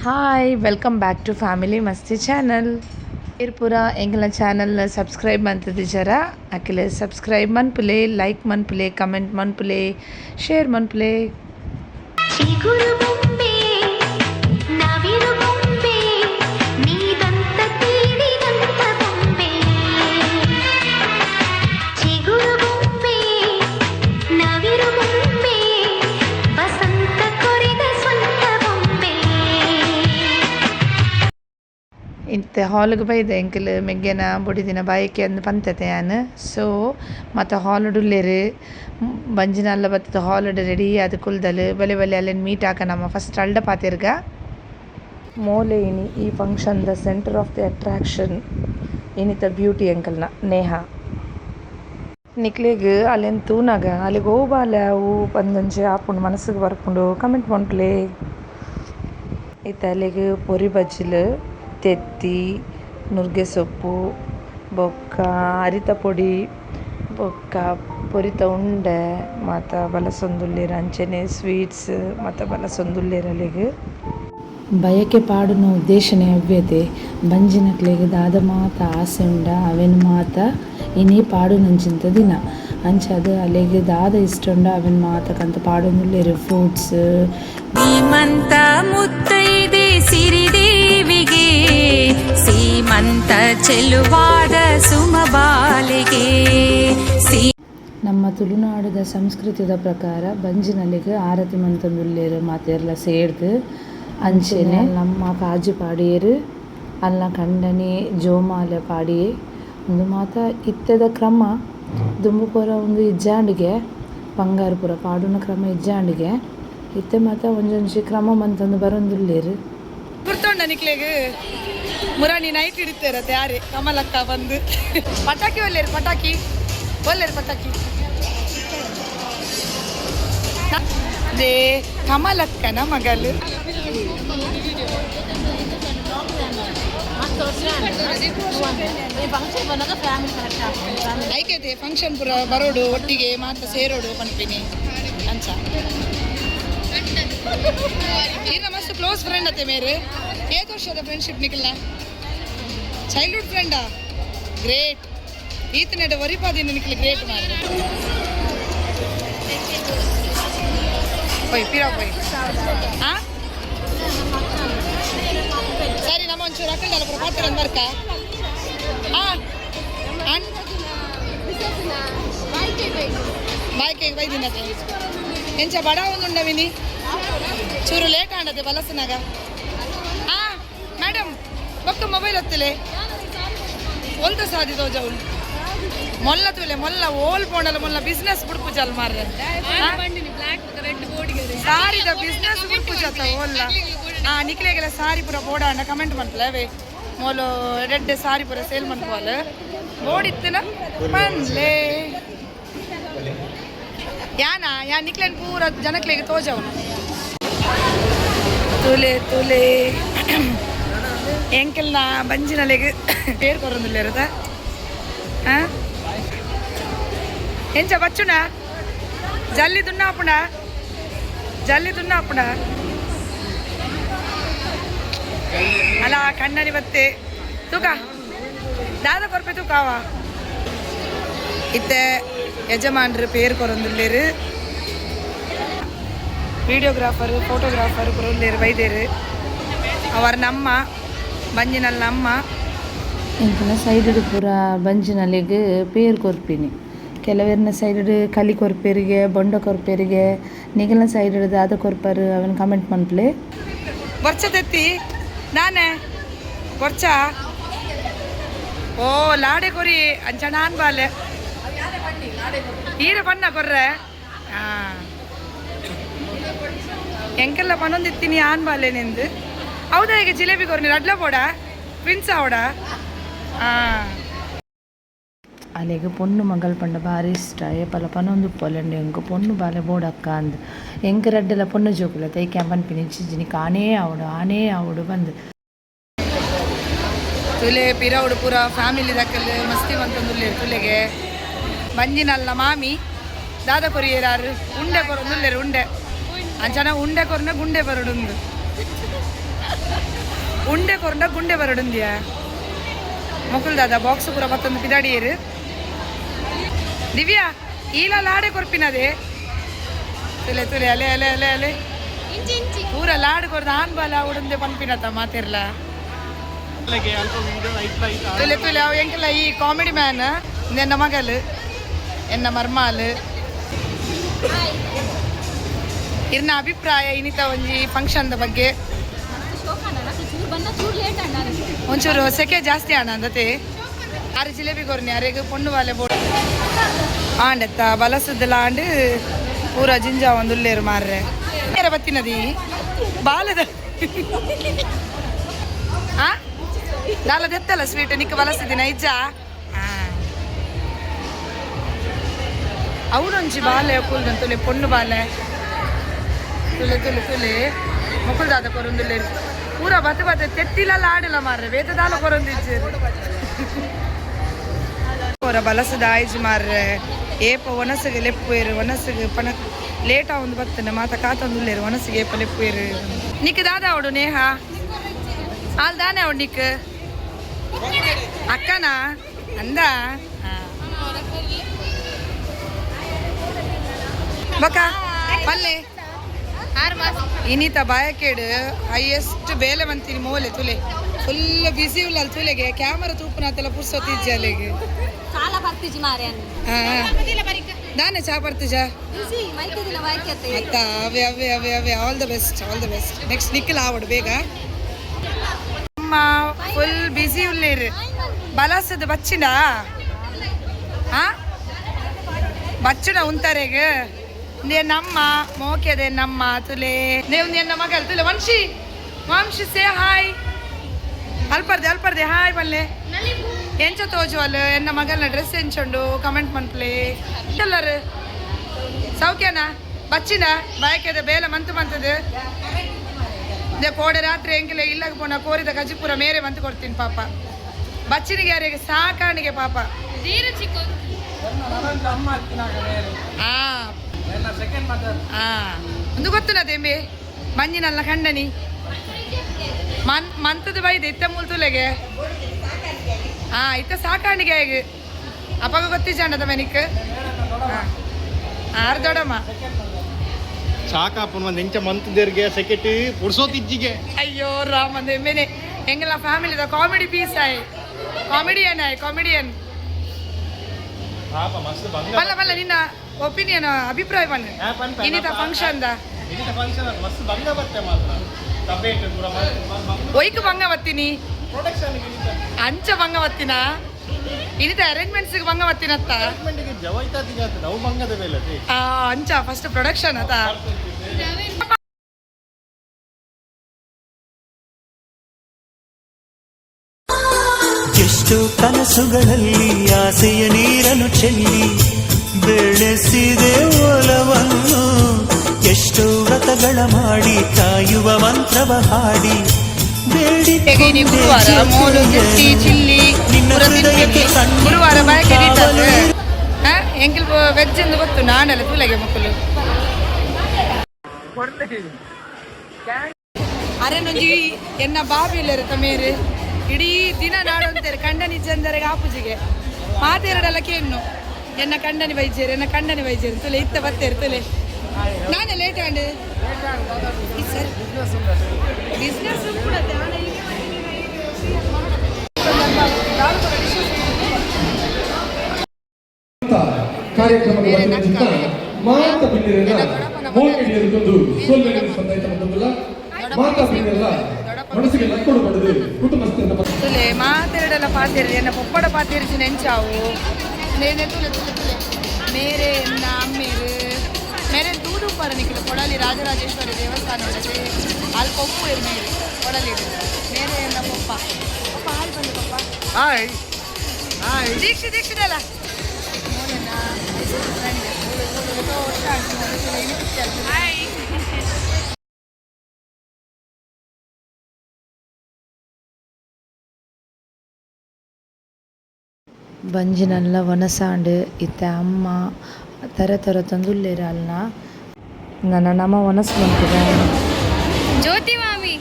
Hi welcome back to family Masti channel. ಪೂರ ಎಂಗಲ ಚಾನಲ್ನ ಸಬ್ಸ್ಕ್ರೈಬ್ ಮಂತದಿಜರ ಅಕ್ಕೆಲೆ ಸಬ್ಸ್ಕ್ರೈಬ್ ಮನ್ಪುಲೆ, ಲೈಕ್ ಮನ್ಪುಲೆ, ಕಮೆಂಟ್ ಮನ್ಪುಲೆ, ಶೇರ್ ಮನ್ಪುಲೆ. ಇಂತೆ ಹಾಲ್ಗೆ ಬೈದೆ ಎಂಕಲ್ ಮೆಗ್ಗೆನ ಬೊಡಿದಿನ ಬಾಯಿಕೆ ಅಂದು ಪಂತತೆ ನಾನು. ಸೊ ಮತ್ತು ಹಾಲುಡುಲ್ಲೇರು ಬಂಜಿನಲ್ಲ ಬತ್ತದ ಹಾಲುಡು ರೆಡಿ ಅದು ಕುಲ್ದಲು ಬಲೆ ಬಲೆ ಅಲ್ಲೇನು ಮೀಟ್ ಹಾಕ ನಮ್ಮ ಫಸ್ಟ್ ಅಲ್ಡ ಪಾತಿರ್ಗ ಮೋಲೆ ಇನಿ ಈ function the center of the attraction ಇನಿತ ಬ್ಯೂಟಿ ಎಂಕಲ್ನ ನೇಹ ನಿಕ್ಲೆಗ್ ಅಲ್ಲೇನು ತೂನಾಗ ಅಲ್ಲಿಗೆ ಹೋಗ್ಬಾಲೆ ಅವು ಬಂದೊಂಜಿ ಆಪುಂಡು ಮನಸ್ಸಿಗೆ ಬರ್ಪುಂಡು ಕಮೆಂಟ್ ಮಾಡ್ಪ್ಲೆ. ಇತ್ತ ಅಲ್ಲಿಗೆ ಪೊರಿ ಬಜ್ಜಿಲು ತೆತ್ತಿ ನುಗ್ಗೆ ಸೊಪ್ಪು ಬೊಕ್ಕ ಅರಿತ ಪೊಡಿ ಬೊಕ್ಕ ಪೊರಿತ ಉಂಡೆ ಮತ್ತು ಬಲಸೊಂದುಲ್ಲೇರು ಅಂಚನೆ ಸ್ವೀಟ್ಸ್ ಮತ್ತು ಬಲಸೊಂದುಲ್ಲೇರಲ್ಲಿಗೆ ಬಯಕೆ ಪಾಡುನ ಉದ್ದೇಶನೇ ಅವ್ಯತೆ ಬಂಜಿನಕ್ಲೆಗ್ ದಾದ ಮಾತ ಆಸೆ ಉಂಡ ಅವೆನ್ ಮಾತ ಇನಿ ಪಾಡು ನಂಚಿಂತ ದಿನ ಅಂಚದು ಅಲ್ಲಿಗೆ ದಾದ ಇಷ್ಟ ಉಂಡ ಅವೆನ್ ಮಾತ ಕಂತ ಪಾಡುನುಲ್ಲೇರು ಫ್ರೂಟ್ಸ್ ಧೀಮಂತ ಮುತ್ತೈದೆ ಸಿರಿದೇವಿಗೆ ಸೀಮಂತ ಚೆಲುವಾದ ಸುಮಬಾಲಿಗೆ. ನಮ್ಮ ತುಳುನಾಡದ ಸಂಸ್ಕೃತಿದ ಪ್ರಕಾರ ಬಂಜಿನಲ್ಲಿಗೆ ಆರತಿ ಮಂತಂದುಲ್ಲೇರು ಮಾತೆರ್ಲ ಸೇರ್ದು ಅಂಚೆನೆ ನಮ್ಮ ಕಾಜು ಪಾಡಿಯರು ಅಲ್ಲ ಕಂಡನಿ ಜೋಮಾಲೆ ಪಾಡಿಯೇ ಒಂದು ಮಾತ ಇತ್ತದ ಕ್ರಮ ದುಂಬುಪುರ ಒಂದು ಇಜ್ಜಾಂಡಿಗೆ ಬಂಗಾರಪುರ ಪಾಡುನ ಕ್ರಮ ಇಜ್ಜಾಂಡಿಗೆ ಇತ್ತೆ ಮಾತ ಒಂಜೊಂಜಿ ಕ್ರಮ ಮಂತಂದು ಬರೊಂದುಲ್ಲೇರು ಗುರ್ತೊಂಡ ನಿಕ್ಲೆಗ್ ಮುರಾಣಿ ನೈಟ್ ಇಡ್ತೇರತ್ತೆ ಯಾರೇ ಕಮಲಕ್ಕ ಬಂದು ಪಟಾಕಿ ಒಲ್ಲೇರು ಪಟಾಕಿ ದೇ ಕಮಲಕ್ಕನ ಮಗಳು ಐಕೆತೆ ಫಂಕ್ಷನ್ ಪುರ ಬರೋಡು ಒಟ್ಟಿಗೆ ಮಾತ್ರ ಸೇರೋಡು ಪನ್ಪಿನಿ ಅಂಚ ಈಗ ಮಸ್ತ್ ಕ್ಲೋಸ್ ಫ್ರೆಂಡ್ ಅತ್ತೆ ಮೇರೆ ಏತ್ ವರ್ಷದ ಫ್ರೆಂಡ್ಶಿಪ್ ನಿಖಿಲ್ನ ಚೈಲ್ಡ್ಹುಡ್ ಫ್ರೆಂಡಾ ಗ್ರೇಟ್ ಈತನೆಡ ವರಿಪಾದಿನ ನಿಖಿಲ್ ಗ್ರೇಟ್ ಮಾರೆ ಪೊಯ್ ಪಿರಾ ಪೊಯ್ ಹಾಂ ಸರಿ ನಮ್ಮ ಒಂಚೂರು ಅಕ್ಕಂಡಲ್ಲ ಪುರ ಪಾತ್ರ ಬರ್ಕ ಹಾಂ ಬಾಯ್ಕೆ ಬೈದಿನತೆ ಎಂಚ ಬಡ ಒಂದು ಉಂಡವಿನಿ ಚೂರು ಲೇಟ್ ಆಂಡದೆ ಬಲಸನಾಗ ಹಾಂ ಮೇಡಮ್ ಬೊಕ್ಕ ಮೊಬೈಲ್ ಹೊತ್ತಲೆ ಒಲ್ತ ಸಾದಿ ತೋಜವು ಮೊಲ್ಲ ತುಲೆ ಮೊಲ್ಲ ಓಲ್ ಪೋಂಡಲ್ಲ ಮೊಲ್ಲ ಬಿಸ್ನೆಸ್ ಬುಡ್ಪು ಜಲ್ ಮಾರ್ರೆ ಸಾರಿದ ಬಿಸ್ನೆಸ್ ಬುಡ್ಪು ಜತ್ತ ಓಲ್ಲ ಹಾಂ ನಿಕ್ಲೆಗೆಲ್ಲ ಸಾರಿ ಪುರ ಬೋಡ ಅಂಡ ಕಮೆಂಟ್ ಮಾಡ್ತಲೇ ಮೋಲು ರೆಡ್ ಸಾರಿ ಪುರ ಸೇಲ್ ಮಾಡ್ಕೋಲ್ಲ ಬೋಡಿತ್ತಿನ ಮನ್ಲೆ ಯಾನಾ ಯಾ ನಿಕ್ಲೆನ್ ಪೂರ ಜನಕ್ಲೆಗೆ ತೋಜವನು ತುಲೆ ತುಲೆ ಎಂಕೆಲ್ನ ಬಂಜಿನಲೆಗೆ ಪೇರು ಕೊರೊಂದುಲ್ಲೇರದ ಹಾಂ ಎಂಚ ಬಚ್ಚುನ ಜಲ್ಲಿ ದುನ್ನಾಪುಣ ಅಲ್ಲ ಕಣ್ಣನಿ ಬತ್ತೆ ತೂಕ ದಾದ ಕೊರ್ಪೆ ತೂಕಾವ ಇತ್ತೆ ಯಜಮಾನ್ರು ಪೇರು ಕೊರೊಂದುಲ್ಲೇರು ವಿಡಿಯೋಗ್ರಾಫರು ಫೋಟೋಗ್ರಾಫರು ಕೊರೊಂದುಲ್ಲೇರು ಬೈದೇರು ಅವರ ನಮ್ಮ ಬಂಜಿನಲ್ಲ ಅಮ್ಮ ಇಂಕಲ ಸೈಡ್ ಪೂರ ಬಂಜಿನಲ್ಲಿಗೆ ಪೇರು ಕೊರ್ಪಿನಿ ಕೆಲವೆರ್ನ ಸೈಡ್ ಕಲಿ ಕೊರ್ಪೇರಿಗೆ ಬೊಂಡ ಕೊರ್ಪೇರಿಗೆ ನಿಗಲ ಸೈಡ್ ದಾದ ಕೊರ್ಪರು ಅವನ್ ಕಮೆಂಟ್ ಮನ್ಪ್ಲೆ ಬರ್ಚ ತೆತ್ತಿ ನಾನೇ ಬರ್ಚ ಓ ಲಾಡೆ ಕೊರಿ ಅಂಚ ನಾನ್ ಬಾಲೆ ಈರ ಬಣ್ಣ ಕೊರ್ರೆ ಹಾಂ ಎಂಕೆಲ್ಲ ಪನ್ನೊಂದಿತ್ತೀನಿ ಆನ್ ಬಾಲೆ ನಿಂದು ಹೌದಾ ಈಗ ಜಿಲೇಬಿ ಕೊರ್ನಿ ರಡ್ಲ ಬೋಡ ಪ್ರಿನ್ಸ್ ಅವಡ ಹಾಂ ಅಲ್ಲಿಗೆ ಪೊಣ್ಣು ಮಗಳು ಪಂಡ ಭಾರಿ ಇಷ್ಟ ಏಪಲ ಪನ್ನೊಂದು ಪೊಲೆಂಡು ಎಂಕ ಪೊಣ್ಣು ಬಾಲೆ ಬೋಡಕ್ಕ ಅಂದು ಎಂಕ ರಡ್ಡೆಲ್ಲ ಪೊಣ್ಣು ಜೋಕುಲ ತೈ ಕ್ಯಾಂಪನ್ ಪಿನಿಚಿಜಿನಿ ಆನೇ ಆವಡು ಬಂದು ತುಲೆ ಪಿರವುಡು ಪೂರ ಫ್ಯಾಮಿಲಿ ದಕ್ಕಲ್ ಮಸ್ತಿ ಬಂತಂದುಲ್ಲೇರು ತುಲೆಗೆ ಬಂಜಿನಲ್ಲ ಮಾಮಿ ದಾದ ಕೊರಿಯರಾರು ಉಂಡೆ ಕೊರೊಂದುಲ್ಲೇರು ಉಂಡೆ ಅಂಚನ ಉಂಡೆ ಕೊರನೆ ಗುಂಡೆ ಬರಡುಂದು ಉಂಡೆ ಕೊರಂಡ ಗುಂಡೆ ಬರಡುಂದಿಯಾ ಮೊಕುಲ್ ದಾದ ಬಾಕ್ಸ್ ಪೂರ ಮತ್ತೊಂದು ಪಿದಾಡಿಯರು ದಿವ್ಯಾ ಈಲ ಲಾಡೆ ಕೊರ್ಪಿನದೆ ತುಲೆ ತುಲೆ ಅಲೆ ಅಲೆ ಅಲೆ ಅಲೆ ಪೂರ ಲಾಡ್ ಕೊರ್ದ ಆನ್ ಬಾಲ ಉಡಂದೆ ಪಂಪಿನತ ಮಾತಿರ್ಲ ತುಲೆ ತುಲೆ ಅವು ಎಂಕೆಲ್ಲ ಈ ಕಾಮಿಡಿ ಮ್ಯಾನ್ ನನ್ನ ಮಗಲು ಎನ್ನ ಮರ್ಮಾಲು ಇರ್ನ ಅಭಿಪ್ರಾಯ ಇನಿತ ಒಂಜಿ ಫಂಕ್ಷನ್ದ ಬಗ್ಗೆ ಒಂಚೂರು ಸೆಕೆ ಜಾಸ್ತಿ ಅಣ್ಣ ಅಂದತೆ 6 ಜಿಲೇಬಿ ಕೊರ್ನಿ ಅರೆಗೆ ಪೊಣ್ಣು ಬಾಲೆ ಬೋಡು ಆಂಡೆತ್ತ ಬಲಸದ್ದೆಲ್ಲ ಆಂಡು ಪೂರ ಜಿಂಜಾ ಒಂದುಲ್ಲೇರು ಮಾರ್ರೆ ಏರ ಬತ್ತಿನದಿ ಬಾಲದ ಆ ದಾಲದೆತ್ತಲ್ಲ ಸ್ವೀಟ್ ನಿಕ್ಕ ಬಲಸದಿನ ಇಜ್ಜ ಅವನೊಂಜಿ ಬಾಲೆ ಕೂಲ್ದಂತ ತುಲೆ ಪೊಣ್ಣು ಬಾಲೆ ತುಲೆ ತುಲೆ ತುಲೆ ಮೊಕುಲ್ ದಾದ ಕೊರೊಂದುಲ್ಲೇರು ಪೂರ ಬತ್ತ ಬತ್ತ ತೆತ್ತಿಲೆಲ್ಲ ಆಡಿಲ್ಲ ಮಾರ್ರೆ ವೇತದಾಲ ಕೊರೊಂದಿಜ್ಜೇರು ಅವರ ಬಲಸದ ಆಯ್ಜು ಮಾರ್ರೆ ಏಪ ಒನಸಿಗೆ ಲೆಪ್ಪುವೇರು ಒನಸಿಗೆ ಪನ ಲೇಟ ಒಂದು ಬತ್ತನೆ ಮಾತ ಕಾತೊಂದುಲ್ಲೇರು ಒನಸಿಗೆ ಏಪ ಲೆಪ್ಪುವೇರು ನಿಕ್ ದಾದ ಅವಡು ನೇಹ ಆಲ್ ದಾನೆ ಅವಡು ನಿಕ್ ಅಕ್ಕನಾ ಅಂದ ಬಕ ಪಲ್ಲೆ ಇನಿತ ಬಾಯಕೇಡು ಹೈಯೆಸ್ಟ್ ಬೇಲೆ ಬಂತೀನಿ ಮೋಲೆ ತುಲೆ ಫುಲ್ ಬಿಸಿ ಇಲ್ಲ ತುಲೆಗೆ ಕ್ಯಾಮರಾ ತೂಪುನತ್ತೆಲ್ಲ ಪುರ್ಸೊತ್ತಿಜ್ಜಿ ಅಲ್ಲಿಗೆ ನಾನೇ ಚಾ ಬರ್ತೀಜ ಅತ್ತ ಅವೇ ಅವೇ ಅವೇ ಅವೇ ಆಲ್ ದ ಬೆಸ್ಟ್ ನೆಕ್ಸ್ಟ್ ನಿಕ್ಕಲ ಆವಡು ಬೇಗ ಅಮ್ಮ ಫುಲ್ ಬಿಸಿ ಉಳ್ಳೇರು ಬಲಸದ ಬಚ್ಚಿನ ಬಚ್ಚುನ ಉಂತಾರೆಗೆ ನಮ್ಮ ಮೋಕೆದೆ ನಮ್ಮ ತುಲೆ ನೀವು ನಿನ್ನ ಮಗ ತುಲೆ ವಂಶಿ ಸೇ ಹಾಯ್ ಅಲ್ಪರ್ದೆ ಹಾಯ್ ಬಲ್ಲೆ ಎಂಚ ತೋಜುವಲ್ ಎನ್ನ ಮಗನ ಡ್ರೆಸ್ ಎಂಚುಂಡು ಕಮೆಂಟ್ ಮನ್ಪ್ಲೆ ಎಲ್ಲರು ಸೌಖ್ಯನ ಬಚ್ಚಿನ ಬಾಯಕೆದ ಬೇಲೆ ಮಂತದು ದೇ ಕೋಡೆ ರಾತ್ರಿ ಎಂಕೆಲ್ಲ ಇಲ್ಲಾಗ ಪೋನ ಕೋರಿದ ಗಜಿಪುರ ಮೇರೆ ಮಂತು ಕೊಡ್ತೀನಿ ಪಾಪ ಬಚ್ಚಿನಿಗೆ ಯಾರಿಗೆ ಸಾಕಾಣಿಗೆ ಪಾಪ ಒಂದು ಗೊತ್ತುನ ದೇಂಬೆ ಮಂಜಿನಲ್ಲ ಖಂಡನಿ ಮಂತದ ಬೈದೆ ಇತ್ತ ಮೂಲ್ತುಲೆಗೆ ಇತ್ತ ಸಾಕಾಣಿಗೆ ಹೇಗೆ ಅಪ್ಪಗ ಗೊತ್ತಿಜಾಂಡದ ಮೆನಿಕ್ ಆರ್ ದೊಡಮ್ಮ ಸಾಕಾಪನ್ ಒಂದು ಎಂಚ ಮಂತದರ್ಗೆ ಸೆಕೆಟ್ ಪುಡ್ಸೋತಿಜ್ಜಿಗೆ ಅಯ್ಯೋ ರಾಮಂದೆ ಮೇನೆ ಎಂಗೆಲ್ಲ ಫ್ಯಾಮಿಲಿದ ಕಾಮಿಡಿ ಪೀಸ್ ಆಯ್ ಕಾಮಿಡಿಯನ್ ಬಲ್ಲ ಬಲ್ಲ ನಿನ್ನ ಒಪಿನಿಯನ್ ಅಭಿಪ್ರಾಯ ಬನ್ನಿ ಇನ್ನಿತ ಫಂಕ್ಷನ್ ಒಯ್ಕು ಭಂಗ ಬತ್ತೀನಿ ಅಂಚ ಭಂಗ ಬತ್ತಿನ ಇನ್ನಿತ ಅರೇಂಜ್ಮೆಂಟ್ಸ್ ಭಂಗ ಬತ್ತಿನತ್ತ ಅಂಚ ಫಸ್ಟ್ ಪ್ರೊಡಕ್ಷನ್ ಅತ್ತ ಎಷ್ಟು ಕನಸುಗಳಲ್ಲಿ ಆಸೆಯ ನೀರನ್ನು ಚೆಲ್ಲಿ ಬೆಳೆಸಿದೆ ಒಲವನ್ನು ಎಷ್ಟು ವ್ರತಗಳ ಮಾಡಿ ಕಾಯುವ ಮಂತ್ರವ ಹಾಡಿ ಗುರುವಾರ ಎಂಕಿಲ್ ವೆಜ್ ಎಂದು ಗೊತ್ತು ನಾನೆಲ್ಲ ತುಲೆಗೆ ಮಕ್ಕಳು ಅರೆನೊಂಜಿ ಎನ್ನ ಬಾಬಿಲ್ಲರು ತಮೇರು ಇಡೀ ದಿನ ನಾಡೊಂತಾರೆ ಕಂಡನಿ ಜಂದರೆಗೆ ಆಪುಜಿಗೆ ಮಾತೆರಡಲ್ಲ ಕೇನ್ನು ಎನ್ನ ಕಂಡನಿ ಬೈಜೇರು ತುಲೆ ಇತ್ತ ಬತ್ತೇರು ತುಲೆ ನಾನೇ ಲೇಟ್ ಆಂಡ್ ಬಿಸ್ನೆಸ್ ಕೂಡ ಕಾರ್ಯಕ್ರಮದ ಮಾತಾ ಬಿನ್ನಿರೆಲ್ಲ ಮೋಕೆಡಿಯರಿಗೊಂದು ಸೋಲ್ಮೆಯನ್ನು ಸಂದಾಯಿತ ಬಂದಲ್ಲ ಮಾತಾ ಬಿನ್ನೆಲ್ಲ ಮನಸ್ಸಿಗೆ ಲಕ್ಕೊಡು ಪಡೆದು ಕುಟುಂಬಸ್ಥರಿಂದ ತುಲೆ ಮಾತೆರಡಲ್ಲ ಪಾತೇರಿ ಎನ್ನ ಪೊಪ್ಪಡ ಪಾತೇರಿಸಿ ನೆಂಚಾವು ನೇನೆ ತುಲೆ ಮೇರೆ ಎನ್ನ ಅಮ್ಮೇರು ಮೇರೆ ದೂಡು ಪರ ನಿಖಿಲು ಕೊಡಲಿ ರಾಜರಾಜೇಶ್ವರಿ ದೇವಸ್ಥಾನ ಒಳಗೆ ಅಲ್ಲಿ ಪೊಪ್ಪು ಇರು ಮೇರೆ ಕೊಡಲಿ ಮೇರೆ ಎನ್ನ ಪೊಪ್ಪ ಹಾಯ್ ಬಂದು ಪಪ್ಪ ಹಾಯ್ ದೀಕ್ಷಿತಲ್ಲ ಬಂಜಿನಲ್ಲ ವನಸಾಂಡ್ ಇತ್ತ ಅಮ್ಮ ತರ ತಂದುಲ್ಲೇರ ಅಲ್ನ ನನ್ನ ನಮ್ಮ ವನಸ್ ಬಂತದ ಜ್ಯೋತಿ ಮಾಮಿ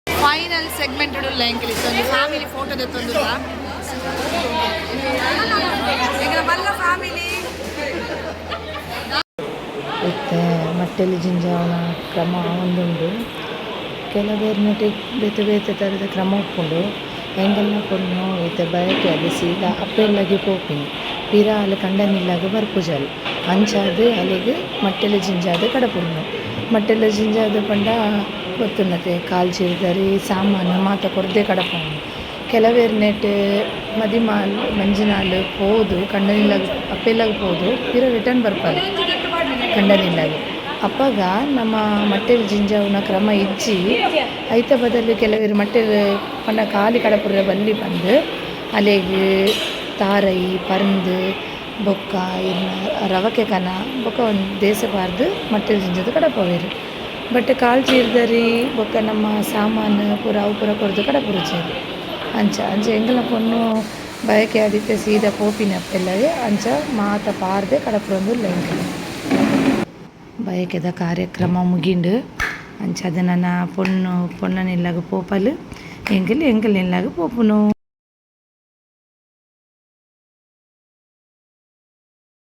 ಫೈನಲ್ ಸೆಗ್ಮೆಂಟ್ ಉಳ್ಳ ಎಂಕಲಿ ಒಂದು ಫ್ಯಾಮಿಲಿ ಫೋಟೋ ತೆತ್ತೊಂದು ಬಲ್ಲ ಫ್ಯಾಮಿಲಿ ಇತ್ತೆ ಮಟ್ಟೆಲಿ ಜಿಂಜಾವನ ಕ್ರಮ ಒಂದುಂಡು ಕೆಲವೇರ್ನಟಿ ಬೇತೆ ಬೇತೆ ಥರದ ಕ್ರಮ ಉಪ್ಪುಂಡು ಹೆಂಗೆಲ್ಲ ಕೊನ್ನು ಇತ್ತೆ ಬಯಕೆ ಅದು ಸೀದಾ ಅಪ್ಪೆಲ್ಲಗೆ ಪೋಪಿನಿ ಪಿರ ಅಲ್ಲಿ ಕಂಡನಿಲ್ಲಾಗ ಬರ್ಪುಜಲ್ ಅಂಚಾದು ಅಲ್ಲಿಗೆ ಮಟ್ಟೆಲೆ ಜಿಂಜಾದು ಕಡಪುಡ್ನು ಮಟ್ಟೆಲೆ ಜಿಂಜಾದು ಪಂಡ ಗೊತ್ತುನ್ನತೆ ಕಾಲ್ಚಿರ್ದರಿ ಸಾಮಾನು ಮಾತ ಕೊರದೆ ಕಡಪುಂಡು ಕೆಲವೇರ್ನೆಟ್ ಮದಿಮಾಲ್ ಮಂಜಿನಾಲ್ ಪೋದು ಕಂಡನಿಲ್ಲಾಗ ಅಪ್ಪೆಲ್ಲಾಗ ಪೋದು ಪಿರ ರಿಟರ್ನ್ ಬರ್ಪಾలి ಕಂಡನಿಲ್ಲಾಗ ಅಪ್ಪಾಗ ನಮ್ಮ ಮಟ್ಟೆಲ್ ಜಿಂಜಾವನ ಕ್ರಮ ಇಜ್ಜಿ ಐತ ಬದಲು ಕೆಲವರು ಮಟ್ಟೆಲ್ ಪಂಡ ಕಾಲಿ ಕಡಪುರ ಬಲ್ಲಿ ಬಂದು ಅಲ್ಲಿಗೆ ತಾರೈ ಪರಂದು ಬೊಕ್ಕ ಇನ್ನು ರವಕೆ ಕನ ಬೊಕ್ಕ ಒಂದು ದೇಶ ಬಾರ್ದು ಮಟ್ಟೆಲ್ ಜಿಂಜದು ಕಡಪವೇರು ಬಟ್ ಕಾಲು ಚೀರ್ದರಿ ಬೊಕ್ಕ ನಮ್ಮ ಸಾಮಾನು ಪೂರ ಅವು ಪೂರ ಕೊಡ್ದು ಕಡಪುರುಚೇರು ಅಂಚ ಎಂಗಲ ಪೊನ್ನು ಬಯಕೆ ಆದಿತ್ತೆ ಸೀದಾ ಪೋಪಿನ ಅಪ್ಪೆಲ್ಲವೇ ಅಂಚ ಮಾತ ಪಾರ್ದೆ ಕಡಪುರೊಂದು ಲೆಂಕ್ ಬಯಕೆದ ಕಾರ್ಯಕ್ರಮ ಮುಗಿಂಡು ಅಂಚ ಅದು ನನ್ನ ಪೊಣ್ಣನಿಲ್ಲಾಗ ಪೋಪಲು ಎಂಕಲ್ ನಿಲ್ಲಾಗ ಪೋಪುನು.